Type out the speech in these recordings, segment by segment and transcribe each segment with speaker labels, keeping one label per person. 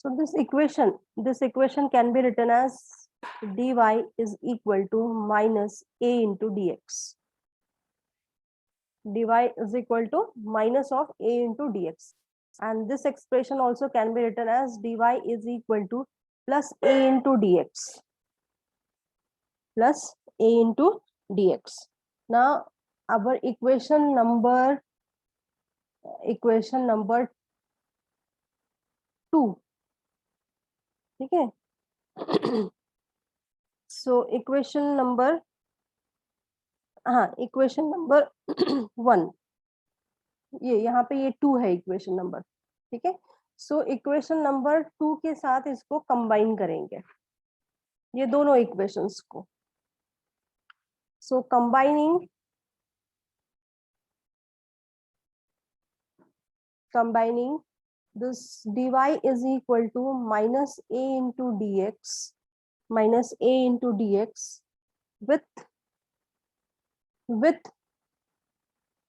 Speaker 1: So this equation can be written as dy is equal to minus a into dx. dy is equal to minus of a into dx, and this expression also can be written as dy is equal to plus a into dx, plus a into dx. Now our equation number 2, ठीक है. So equation number, हाँ, equation number 1, ये यहाँ पे ये 2 है equation number, ठीक है. सो इक्वेशन नंबर 2 के साथ इसको कंबाइन करेंगे, ये दोनों इक्वेशंस को. सो combining this dy is equal to minus a into dx with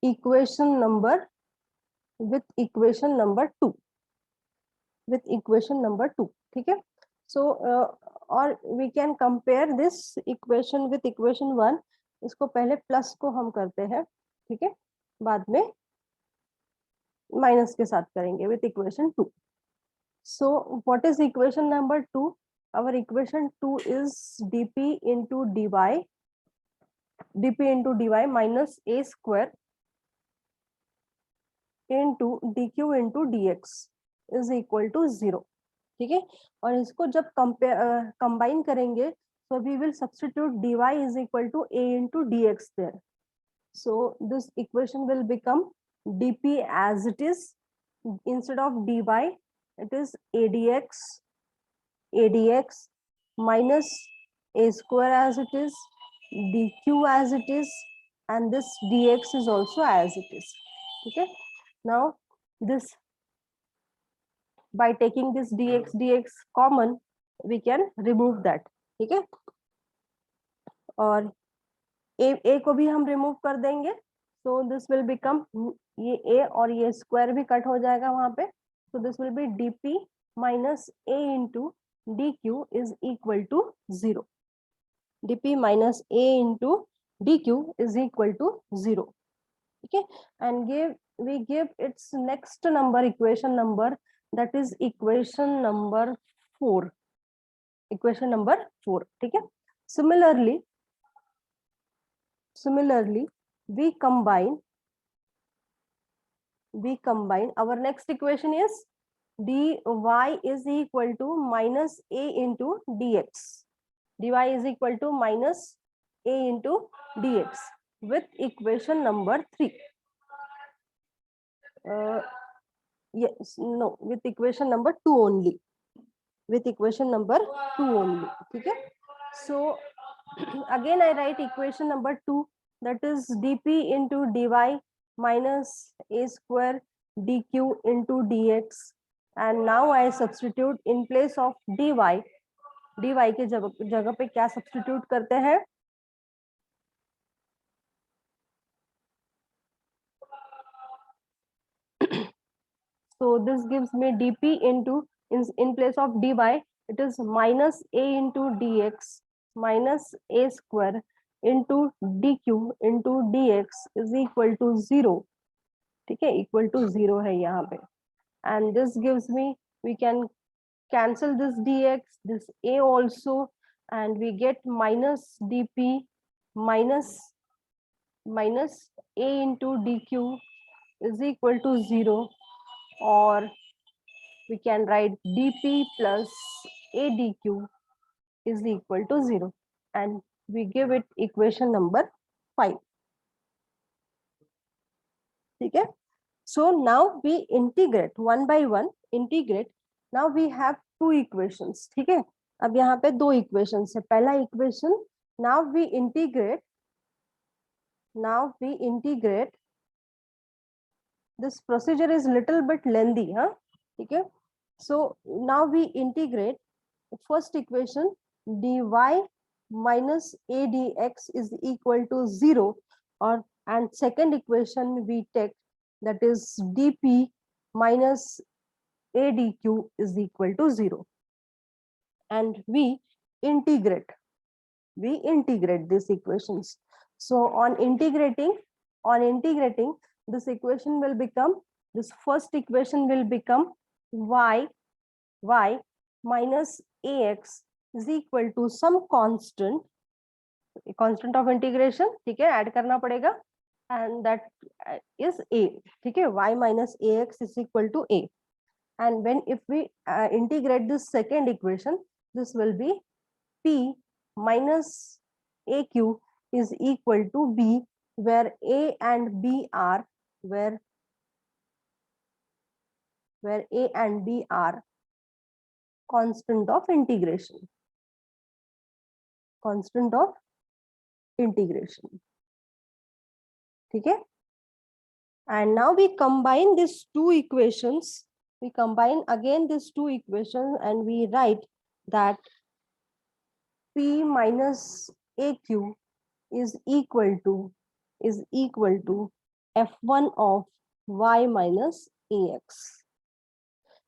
Speaker 1: equation number 2, ठीक है. सो और we can compare this equation with equation 1. इसको पहले प्लस को हम करते हैं, ठीक है, बाद में माइनस के साथ करेंगे with equation 2. So what is equation number 2? Our equation 2 is dp into dy minus a square into dq into dx is equal to 0, ठीक है. और इसको जब कंबाइन करेंगे so we will substitute dy is equal to a into dx there. So this equation will become dp as it is, instead of dy it is adx minus a square as it is, dq as it is, and this dx is also as it is, okay. Now this, by taking this dx common, we can remove that, ठीक है. और a को भी हम remove कर देंगे, so this will become, ये a और ये स्क्वायर भी कट हो जाएगा वहां पे, so this will be dp minus a into dq is equal to 0. dp minus a into dq is equal to 0, okay. And we give its next number, equation number, that is equation number 4. ठीक है. Similarly we combine our next equation is dy is equal to minus a into dx. dy is equal to minus a into dx with equation number 3. Yes, no, with equation number 2 only. ठीक है. So again I write equation number 2, that is dp into dy minus a square dq into dx, and now I substitute in place of dy के जगह पे क्या substitute करते हैं? So this gives me dp into, in place of dy it is minus a into dx minus a square into dq into dx is equal to 0, ठीक है, equal to 0 है यहाँ पे. And this gives me, we can cancel this dx, this a also, and we get minus dp minus a into dq is equal to 0, or we can write dp plus a dq is equal to 0, and we give it equation number 5, ठीक है. So now we integrate one by one, now we have 2 equations, ठीक है. अब यहाँ पे 2 equations है. पहला equation, now we integrate, this procedure is little bit lengthy, huh, ठीक है. So now we integrate first equation, dy minus a dx is equal to 0, or and second equation we take, that is dp minus a dq is equal to 0, and we integrate these equations. So on integrating, this equation will become, this first equation will become y minus ax is equal to some constant of integration, ठीक है, add करना पड़ेगा, and that is a, ठीक है, y minus ax is equal to a. And when if we integrate this second equation, this will be p minus aq is equal to b, where a and b are where a and b are constant of integration, ठीक है. And now we combine these two equations, and we write that p minus aq is equal to f1 of y minus ax.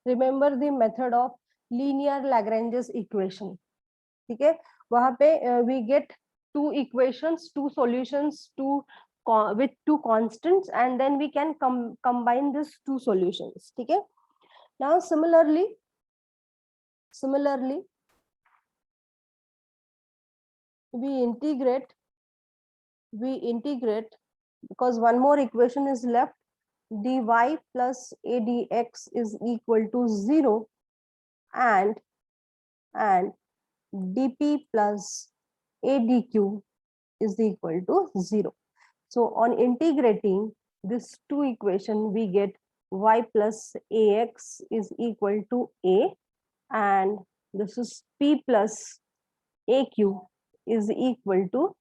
Speaker 1: Remember the method of linear Lagrange's equation, ठीक है, वहां पे we get two equations, two solutions, with two constants, and then we can combine these two solutions, ठीक है. Now similarly we integrate because one more equation is left, dy plus adx is equal to 0, and dp plus adq is equal to 0. So on integrating this two equation, we get y plus ax is equal to a, and this is p plus aq is equal to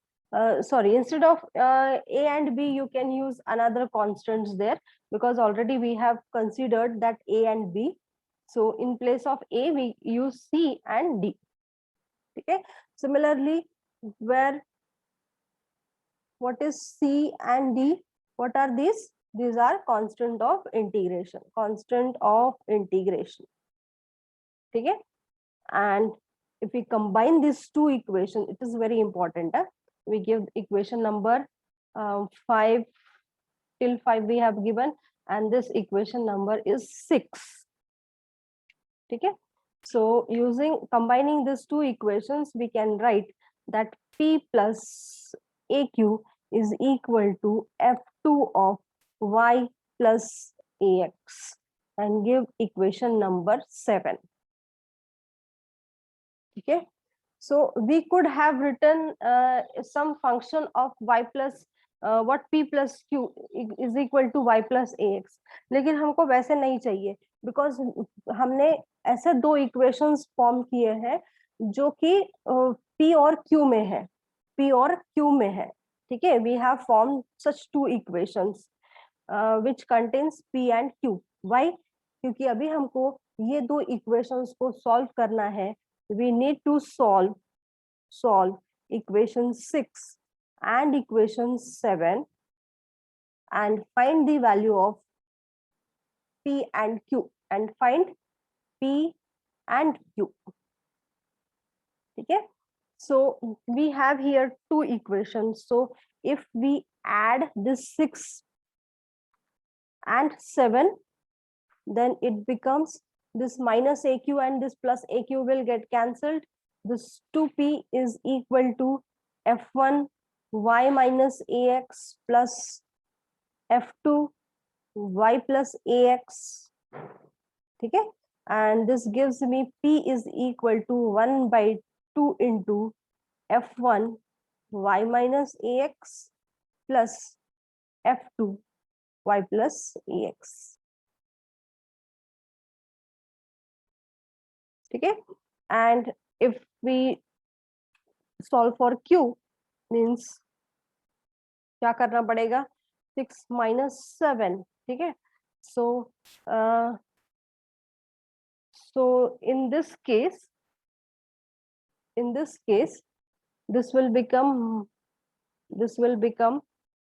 Speaker 1: sorry, instead of a and b you can use another constants there, because already we have considered that a and b. So in place of a we use c and d, okay. Similarly, where what is c and d, what are these? These are constant of integration, okay. And if we combine these two equations, it is very important, we give equation number 5 till 5 we have given, and this equation number is 6, okay. So combining these two equations, we can write that p plus aq is equal to f2 of y plus ax, and give equation number 7, okay. So we could have written some function of y plus what p plus q is equal to y plus ax, लेकिन हमको वैसे नहीं चाहिए, because हमने ऐसे दो equations form किए हैं जो कि p और q में है, ठीक है. We have form such two equations which contains p and q. Why? क्योंकि अभी हमको ये दो इक्वेशंस को सॉल्व करना है. We need to solve equation 6 and equation 7 and find the value of p and q, and find p and q, okay. So we have here two equations. So if we add this 6 and 7, then it becomes this minus aq and this plus aq will get cancelled. This 2p is equal to f1 y minus ax plus f2 y plus ax, ठीक है. And this gives me p is equal to 1 by 2 into f1 y minus ax plus f2 y plus ax, ठीक है. And if we solve for q, means क्या करना पड़ेगा, 6 minus 7, ठीक है. So so in this case this will become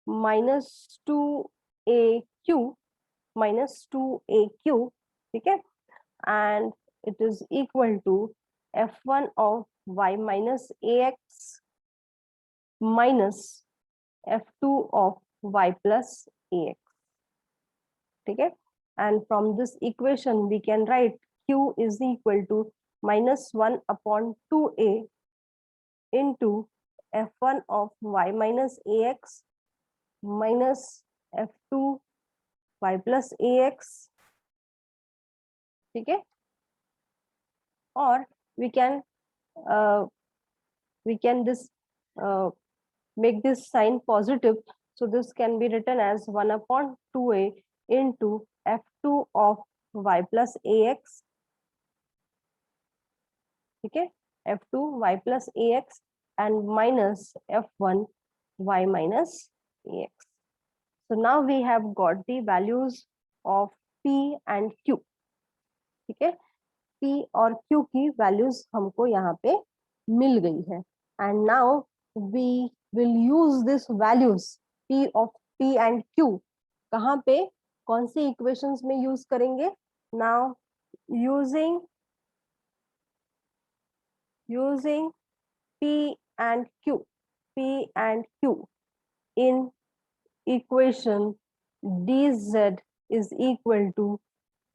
Speaker 1: minus 2aq, ठीक है. and it is equal to f1 of y minus ax minus f2 of y plus ax. Okay, and from this equation we can write q is equal to minus 1 upon 2a into f1 of y minus ax minus f2 y plus ax. Okay, or we can this make this sign positive, so this can be written as 1 upon 2a into f2 of y plus ax. Okay, f2 y plus ax and minus f1 y minus ax. So now we have got the values of p and q. ठीक है, p और q की values हमको यहाँ पे मिल गई है, and now we will use this values p of p and q कहाँ पे, कौन सी इक्वेशंस में यूज करेंगे. Now using p and q in equation dz is equal to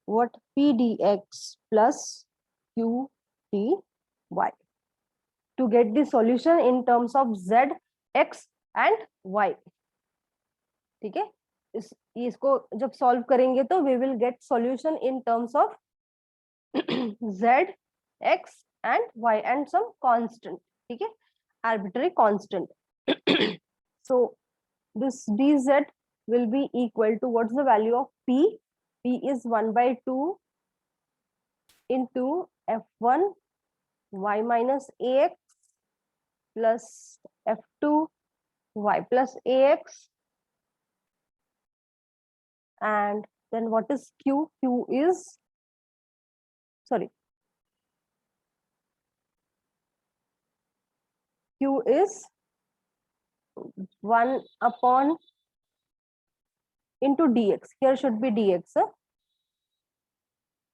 Speaker 1: what, p dx plus q dy to get the solution in terms of z, x and y. ठीक है, इसको जब सॉल्व करेंगे तो we will get solution in terms of z, x and y and some constant. ठीक है, arbitrary constant. So this dz will be equal to, what's the value of p? P is 1 by 2 into f1 y minus ax plus f2 y plus ax, and then what is q? Q is, sorry, q is 1 upon into dx, here should be dx,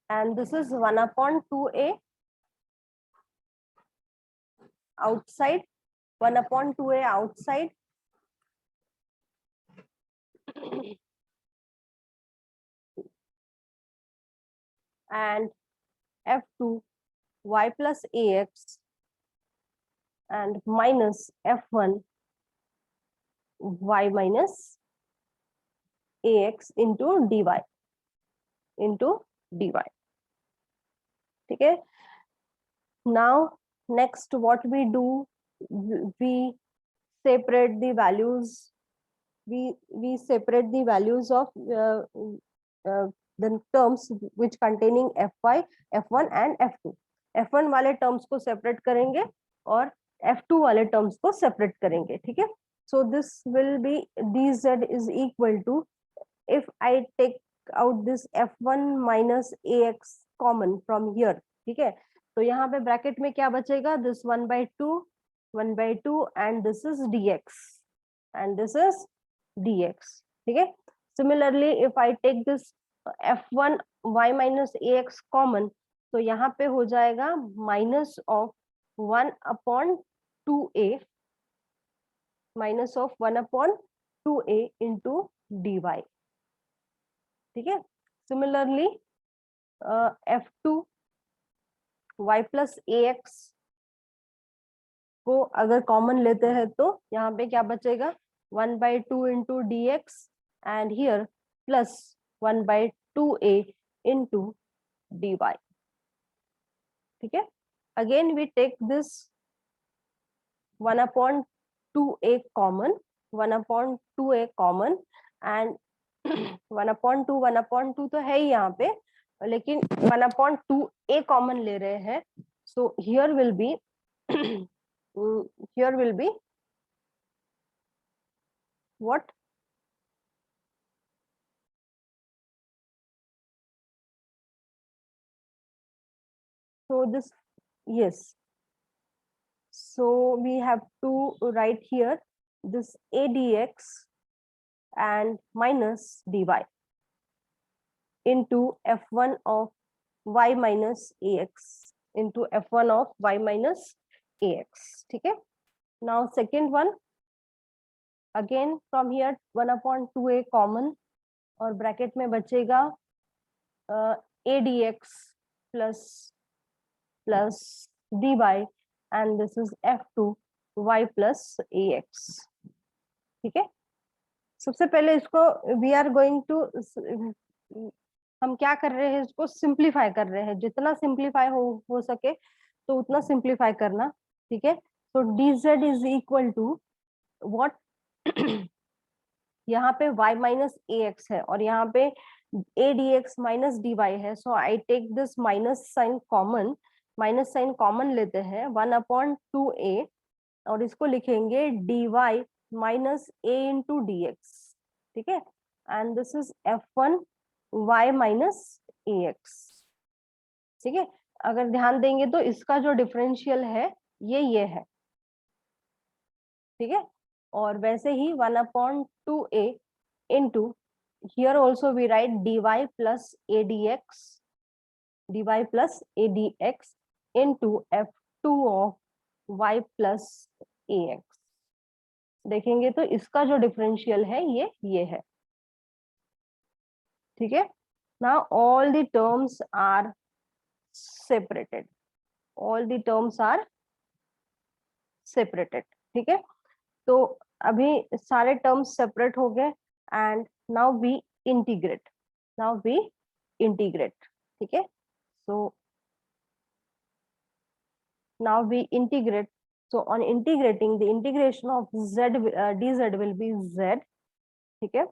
Speaker 1: and this is 1 upon 2a outside, 1 upon 2a outside and f2 y plus ax and minus f1 y minus ax into dy. Okay, now next what we do, we separate the values, we separate the values of the terms which containing fy, f1 and f2. f1 वाले terms को separate करेंगे और f2 वाले terms को separate करेंगे. ठीक है, so this will be dz is equal to, if I take out this f1 minus ax common from here. ठीक है, तो यहाँ पे ब्रैकेट में क्या बचेगा, this 1 by 2 and this is dx and this is dx. ठीक है, similarly if I take this f1 y minus ax common, तो यहाँ पे हो जाएगा minus of 1 upon 2a into dy. ठीक है, similarly f2 y plus ax को अगर कॉमन लेते हैं तो यहाँ पे क्या बचेगा, 1 by 2 into dx and here plus 1 by 2a into dy. ठीक है, again we take this 1 upon 2a common, 1 upon 2a common and 1 upon 2 तो है ही यहाँ पे, लेकिन 1 upon 2a कॉमन ले रहे हैं, so here will be what, so this, yes, so we have to write here this a dx and minus dy into f1 of y minus ax into f1 of y minus ax. ठीक है. Now second one, again from here 1/2a common और bracket में बचेगा a dx plus dy and this is f2 y plus ax. ठीक है. सबसे पहले इसको वी आर गोइंग टू, हम क्या कर रहे हैं, इसको सिंप्लीफाई कर रहे हैं, जितना सिंप्लीफाई हो सके तो उतना सिंप्लीफाई करना. ठीक है. तो dz is equal to what, यहाँ पे y माइनस ax है और यहाँ पे a dx माइनस dy है. So I take this minus sign common लेते हैं 1/2a और इसको लिखेंगे dy minus a into D X. ठीक है. And this is f1 y minus ax. ठीक है. अगर ध्यान देंगे तो इसका जो डिफरेंशियल है ये है. ठीक है. और वैसे ही 1/2a into here also we write dy plus adx into f2 of y plus ax. देखेंगे तो इसका जो डिफरेंशियल है ये है. ठीक है. Now all the terms are separated. ठीक है. तो अभी सारे टर्म्स सेपरेट हो गए एंड नाउ वी इंटीग्रेट. ठीक है. So now we integrate. So on integrating, the integration of dz will be z. ठीक है.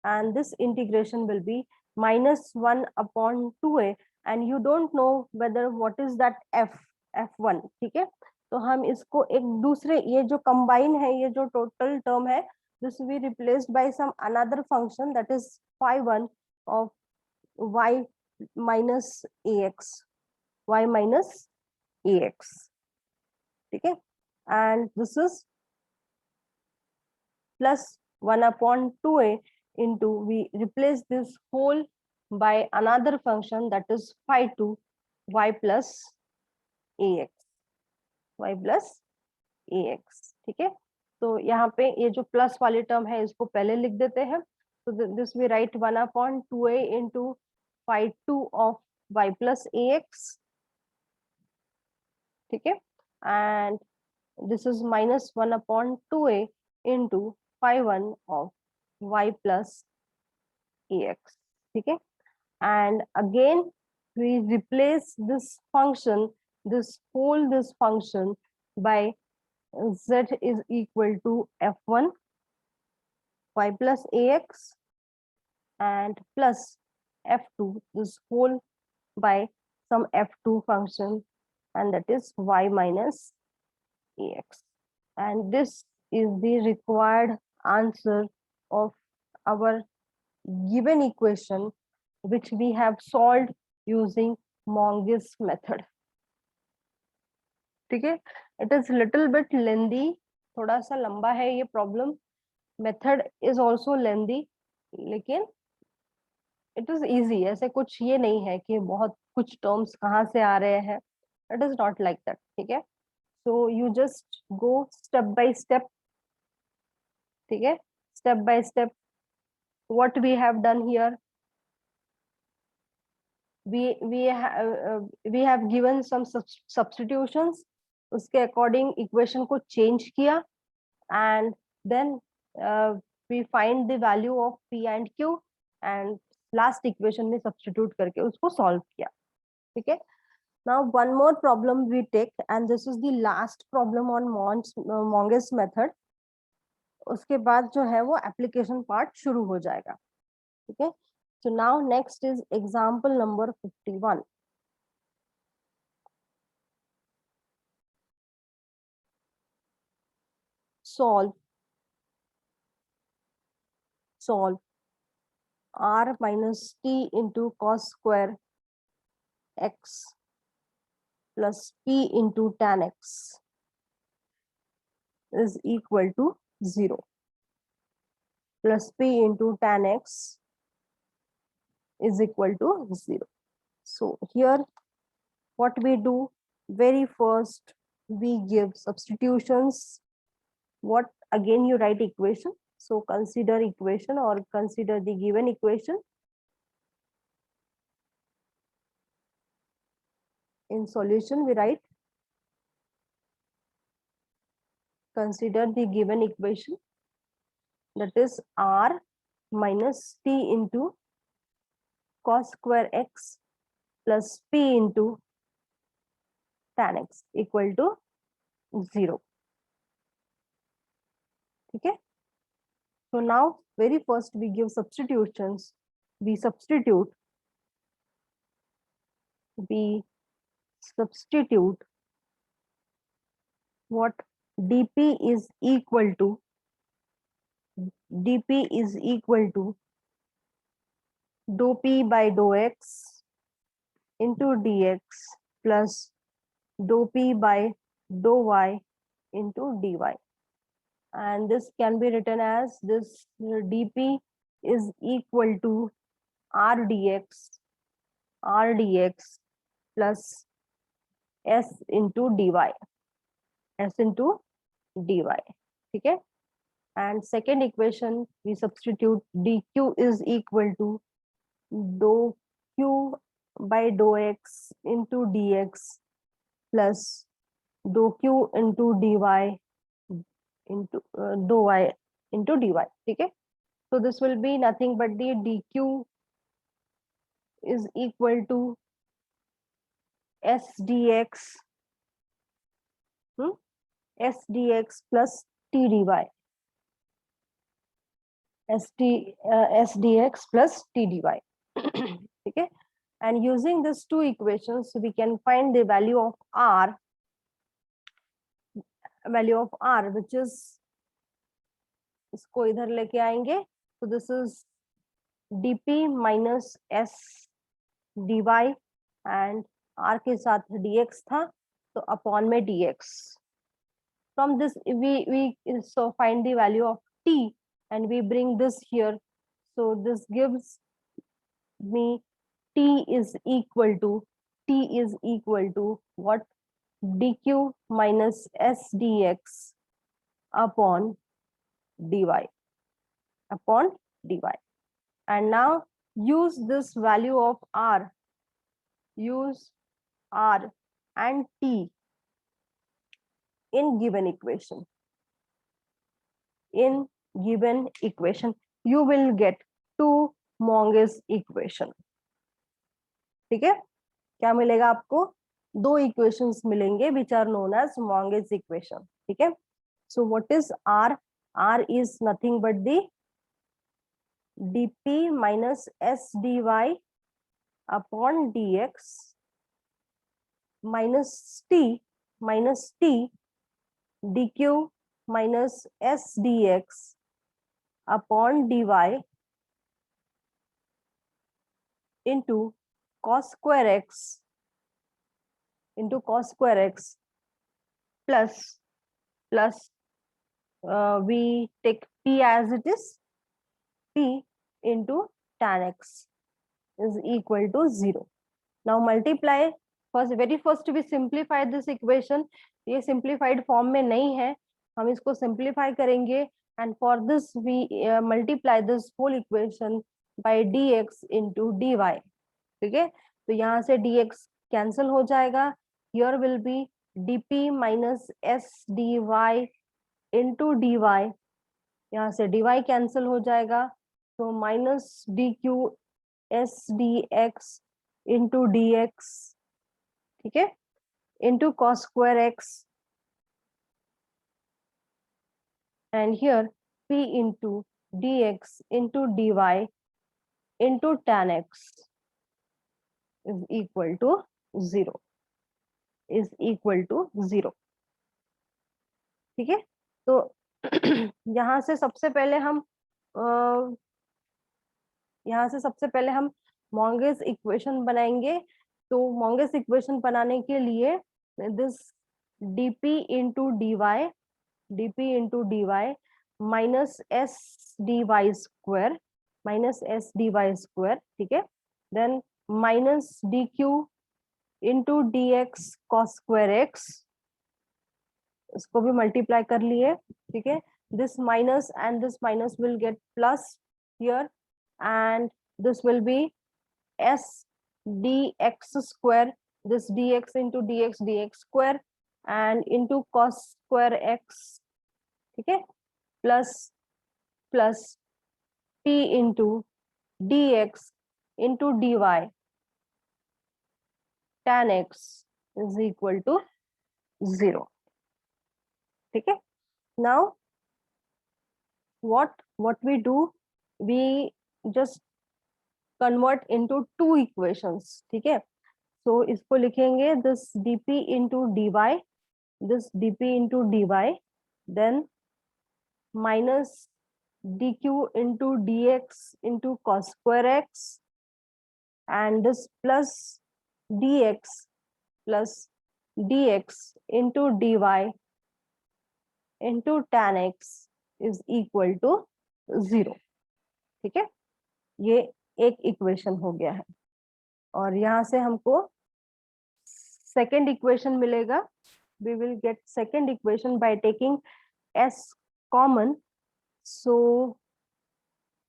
Speaker 1: And this integration will be minus 1/2a and you don't know whether what is that f1. ठीक है. तो हम इसको एक दूसरे, ये जो कंबाइन है, ये जो टोटल टर्म है, this will be replaced by some another function that is phi1 of y minus ax. ठीक है. and this is plus 1/2a into, we replace this whole by another function that is phi2 y plus ax. ठीक है. तो यहाँ पे ये जो plus वाली टर्म है इसको पहले लिख देते हैं. तो this we write 1/2a into phi2 of y plus ax. ठीक है. and this is minus 1/2a into phi1 of y plus ax. ठीक है. and again we replace this function by z is equal to f1 y plus ax and plus f2, this whole by some f2 function, and that is y minus ax. And this is the required answer of our given equation which we have solved using Monge's method. ठीक है. It is little bit lengthy, थोड़ा सा लंबा है ये problem. Method is also लेंदी, लेकिन it is easy. ऐसे कुछ ये नहीं है कि बहुत कुछ टर्म्स कहाँ से आ रहे हैं. It is not like that. ठीक है. So you just go step by step. ठीक है. Step by step. What we have done here, we have given some substitutions. उसके according equation को change किया and then we find the value of p and q and last equation में substitute करके उसको solve किया. ठीक है. Now one more problem we take, and this is the last problem on Monge's method. उसके बाद जो है वो application part शुरू हो जाएगा. ठीक है. So now next is example number 51. Solve r minus t into cos square x plus p into tan x is equal to 0 plus p into tan x is equal to 0. So here what we do, very first we give substitutions. What again you write equation. So consider equation or consider the given equation. In solution we write consider the given equation, that is r minus t into cos square x plus p into tan x equal to 0. Okay. So now very first we give substitutions. We substitute what dp is equal to dou p by dou x into dx plus dou p by dou y into dy, and this can be written as this dp is equal to r dx plus s into dy, ठीक है. And second equation we substitute dq is equal to dou q by dou x into dx plus dou q into dy into dou y into dy, ठीक है. So this will be nothing but the dq is equal to s dx plus t dy, s dx plus t dy. Okay, and using these two equations we can find the value of r which is, इसको इधर लेके आएंगे, so this is dp minus s dy and r के साथ dx था, तो upon में dx. From this we so find the value of t and we bring this here, so this gives me t is equal to what, dq minus s dx upon dy, and now use this value of r and t in given equation. In given equation you will get two Monge's equation. ठीक है, क्या मिलेगा आपको, दो equations मिलेंगे which are known as Monge's equation. ठीक है. So what is r? R is nothing but the dp minus s dy upon dx minus t dq minus s dx upon dy into cos square x plus we take p as it is, p into tan x is equal to 0. Now multiply, very first we simplify this equation. ये simplified form में नहीं है, हम इसको simplify करेंगे, and for this we multiply this whole equation by dx into dy. ठीक है, तो यहाँ से dx cancel हो जाएगा, here will be dp minus s dy into dy, यहाँ से dy cancel हो जाएगा, तो minus dq s dx into dx, ठीक है, into cos square x, and here p into dx into dy into tan x is equal to 0, ठीक है. तो यहाँ से सबसे पहले हम Monge's इक्वेशन बनाएंगे. तो Monge's इक्वेशन बनाने के लिए this dp into dy minus s dy square, ठीक है, then minus D Q into D x cos square x, इसको भी मल्टीप्लाई कर लिए, ठीक है। This minus and this minus will get plus here, and this will be S D x square, this dx into dx square and into cos square x, ठीक है, plus plus p into dx into dy tan x is equal to 0, ठीक है। now what we do, we just convert into two equations, ठीक है। so इसको लिखेंगे this dp into dy, this dp into dy, then minus dq into dx into cos square x, and this plus dx plus dx into dy into tan x is equal to 0, ठीक है। ये एक equation हो गया है, और यहां से हमको सेकेंड इक्वेशन मिलेगा। we will get second equation by taking s common, so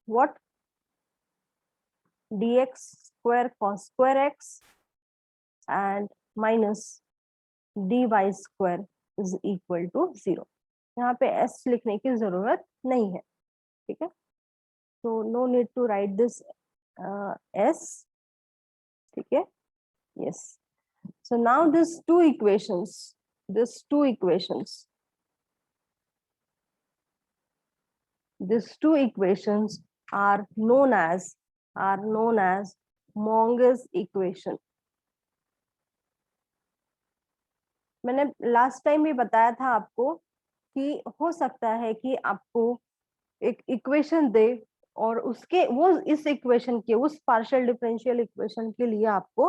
Speaker 1: what, dx square cos square x and minus dy square is equal to 0। यहाँ पे s लिखने की जरूरत नहीं है, ठीक है। so no need to write this s, ठीक है। yes, so now these two equations are known as Monge's equation। मैंने लास्ट टाइम भी बताया था आपको कि हो सकता है कि आपको एक इक्वेशन दे और उसके वो इस इक्वेशन के उस पार्शियल डिफरेंशियल इक्वेशन के लिए आपको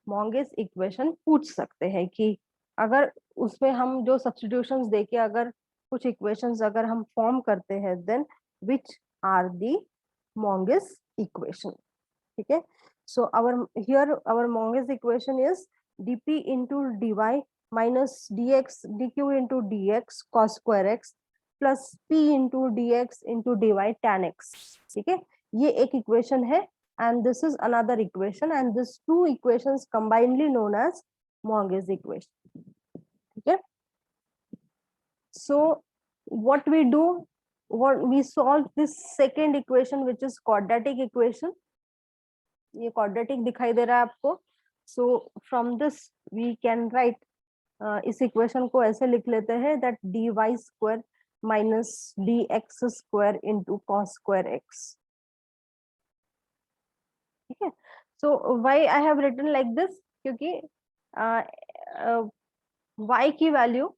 Speaker 1: मॉन्गेस इक्वेशन पूछ सकते हैं कि अगर उसमें हम जो सब्स्टिट्यूशंस देके अगर कुछ इक्वेशंस अगर हम फॉर्म करते हैं, then which are the Monge's equation, ठीक है। So our Monge's equation is dp into dy minus dx dq into dx cos square x plus p into dx into dy tan x, ठीक है। ये एक equation है, and this is another equation, and these two equations combinedly known as Monge's equation, ठीक है। so what we do, what we solve this second equation which is quadratic equation। ये quadratic दिखाई दे रहा है आपको, so from this we can write इस equation को ऐसे लिख लेते हैं that dy square minus dx square into cos square x, ठीक है। so why I have written like this, क्योंकि y की वैल्यू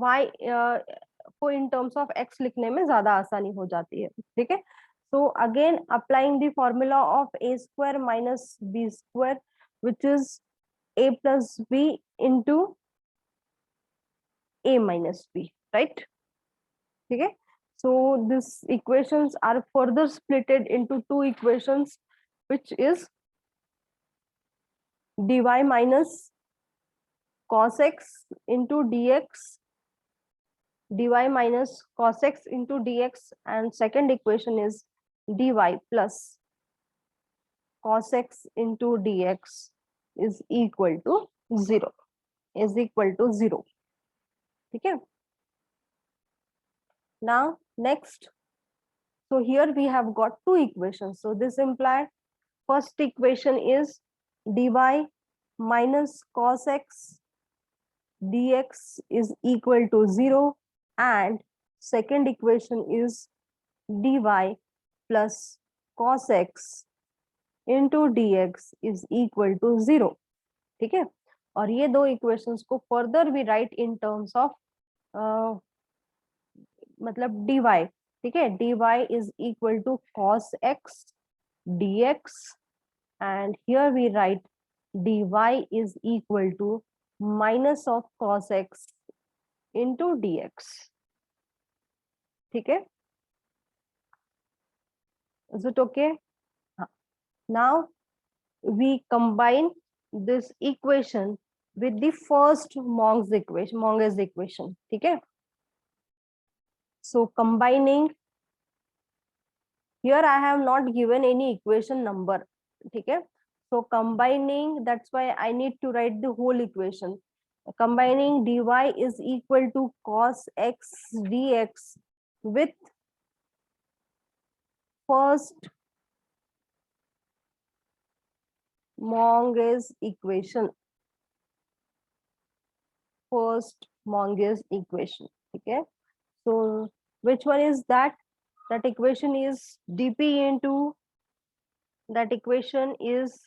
Speaker 1: y को in terms of x लिखने में ज्यादा आसानी हो जाती है, ठीक है। so again applying the formula of a square minus b square which is a plus b into a minus b, right, ठीक है। so these equations are further splitted into two equations which is dy minus cos x into dx, dy minus cos x into dx, and second equation is dy plus cos x into dx is equal to 0, ठीक है। now next, so here we have got two equations, so this implied first equation is dy minus cos x dx is equal to 0, and second equation is dy plus cos x into dx is equal to 0, ठीक है। और ये दो equations को further भी right in terms of मतलब dy, ठीक है। dy is equal to cos x dx, and here we write dy is equal to minus of cos x into dx, ठीक है। is it okay? now we combine this equation with the first Monge's equation. ठीक है? So combining, here I have not given any equation number. ठीक है? So combining, that's why I need to write the whole equation. Combining dy is equal to cos x dx with first Monge's equation. First Monge's equation. Okay. So which one is that? That equation is dp into, that equation is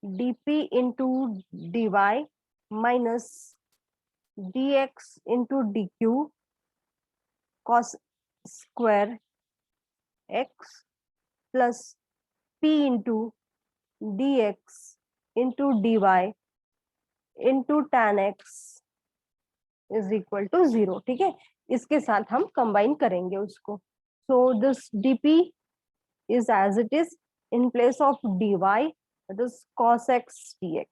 Speaker 1: dp into dy minus dx into dq cos square x plus p into dx into dy into tan x is equal to 0. ठीक है, इसके साथ हम combine करेंगे उसको. So this dp is as it is, in place of dy it is cos x dx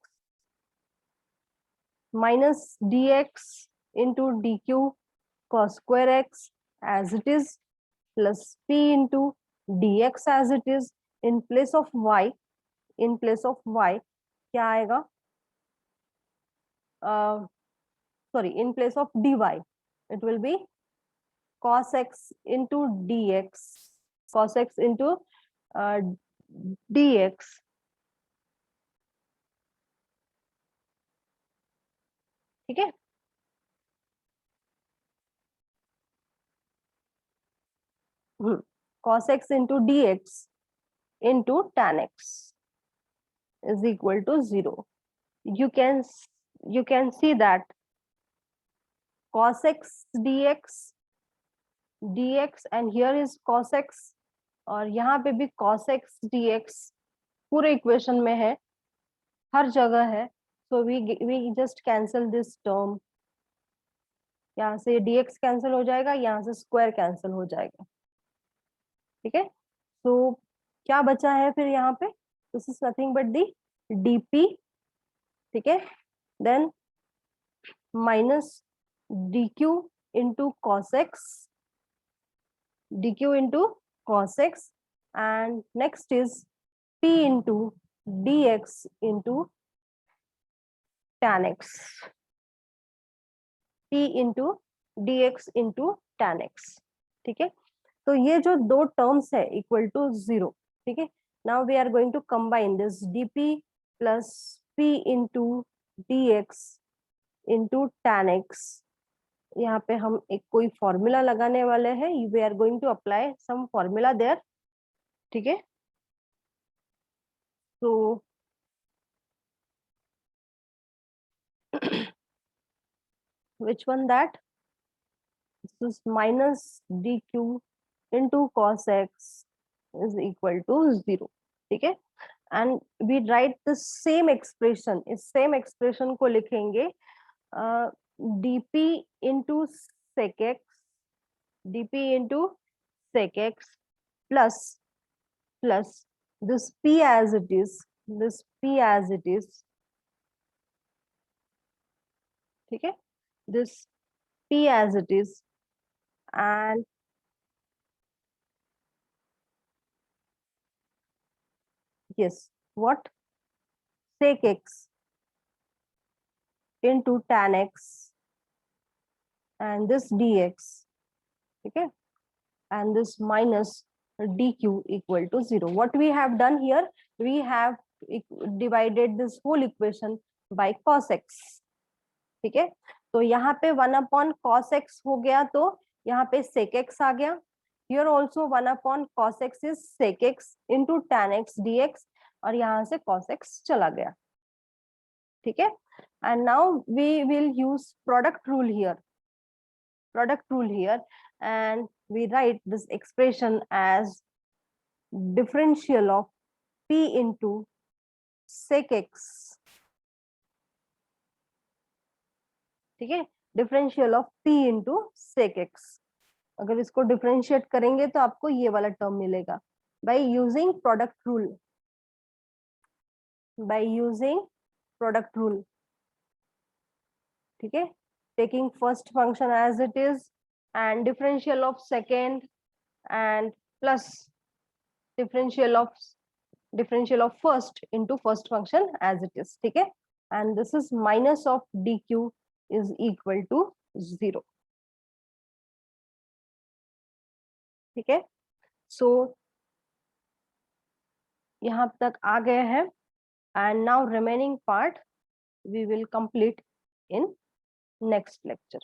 Speaker 1: minus dx into dq cos square x as it is plus p into dx as it is, in place of y, in place of y क्या आएगा, sorry, in place of dy it will be cos x into dx, cos x into dx. ठीक है, cos x into dx into tan x is equal to 0. You can see that cos x dx and here is cos x और यहाँ पे भी cos x dx पूरे equation में है, हर जगह है. So we just cancel this term. यहाँ से dx कैंसिल हो जाएगा, यहाँ से स्क्वायर कैंसिल हो जाएगा. ठीक है, तो क्या बचा है फिर यहाँ पे, this is nothing but the dp. ठीक है, then minus dq into cos x, dq into cos x, and next is p into dx into tan x, p into dx into tan x. ठीक है, तो ये जो दो terms है equal to 0. ठीक है, now we are going to combine this dp plus p into dx into tan x. यहाँ पे हम एक कोई फॉर्मूला लगाने वाले हैं, we are going to apply some formula there. ठीक है, तो which one that, this is minus dq into cos x is equal to 0. ठीक है, and we write the same expression, इस same expression को लिखेंगे dp into sec x, dp into sec x plus this p as it is, this p as it is. ठीक है, this p as it is, and yes, what, sec x into tan x and this dx. ठीक है, and this minus dq equal to 0. What we have done here, we have divided this whole equation by cos x. ठीक है, तो यहाँ पे 1 upon cos x हो गया, तो यहाँ पे sec x आ गया. Here also 1 upon cos x is sec x into tan x dx, और यहाँ से cos x चला गया. ठीक है, and now we will use product rule here, and we write this expression as differential of p into sec x. ठीक है, differential of p into sec x. अगर इसको डिफरेंशिएट करेंगे तो आपको ये वाला टर्म मिलेगा by using product rule. by using product rule. ठीक है, taking first function as it is and differential of second and plus differential of first into first function as it is. ठीक है, and this is minus of dq is equal to 0. ठीक है, so यहाँ तक आ गए हैं and now remaining part we will complete in next lecture.